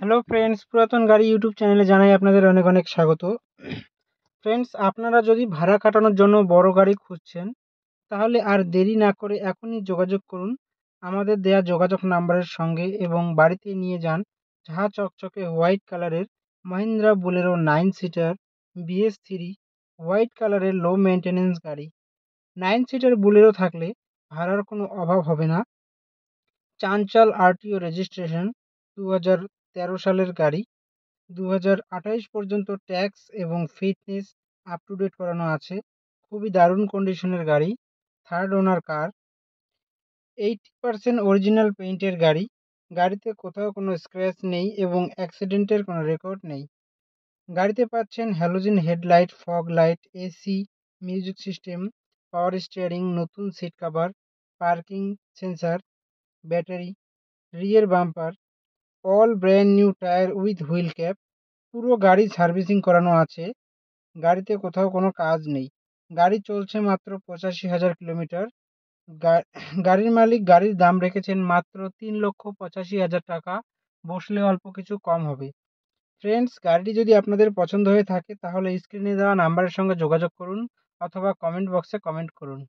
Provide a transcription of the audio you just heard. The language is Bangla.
হ্যালো ফ্রেন্ডস, পুরাতন গাড়ি ইউটিউব চ্যানেলে জানাই আপনাদের অনেক অনেক স্বাগত। ফ্রেন্ডস, আপনারা যদি ভাড়া কাটানোর জন্য বড় গাড়ি খুঁজছেন, তাহলে আর দেরি না করে এখনই যোগাযোগ করুন আমাদের দেয়া যোগাযোগ নাম্বারের সঙ্গে এবং বাড়িতে নিয়ে যান ঝাঁ চকচকে হোয়াইট কালারের Mahindra Bolero 9 seater BS3 white কালারের লো মেইনটেনেন্স গাড়ি। 9 সিটার বোলেরো থাকলে ভাড়ার কোনো অভাব হবে না। চাঞ্চল RTO রেজিস্ট্রেশন, 2013 সালের গাড়ি। 2028 পর্যন্ত ট্যাক্স এবং ফিটনেস আপ টু ডেট করানো আছে। খুবই দারুণ কন্ডিশনের গাড়ি। থার্ড ওনার কার। 80% অরিজিনাল পেইন্টের গাড়ি। গাড়িতে কোথাও কোনো স্ক্র্যাচ নেই এবং অ্যাক্সিডেন্টের কোনো রেকর্ড নেই। গাড়িতে পাচ্ছেন halogen headlight, fog light, AC, music system, power steering, নতুন seat cover, parking sensor, battery, rear bumper, all brand new tyre with wheel cap. পুরো গাড়ি সার্ভিসিং করানো আছে। গাড়িতে কোথাও কোনো কাজ নেই। গাড়ি চলছে মাত্র 85,000 কিলোমিটার। গাড়ির মালিক গাড়ির দাম রেখেছেন মাত্র 3,85,000 টাকা। বসলে অল্প কিছু কম হবে। ফ্রেন্ডস, গাড়িটি যদি আপনাদের পছন্দ হয়ে থাকে তাহলে স্ক্রিনে দেওয়া নাম্বারের সঙ্গে যোগাযোগ করুন অথবা কমেন্ট বক্সে কমেন্ট করুন।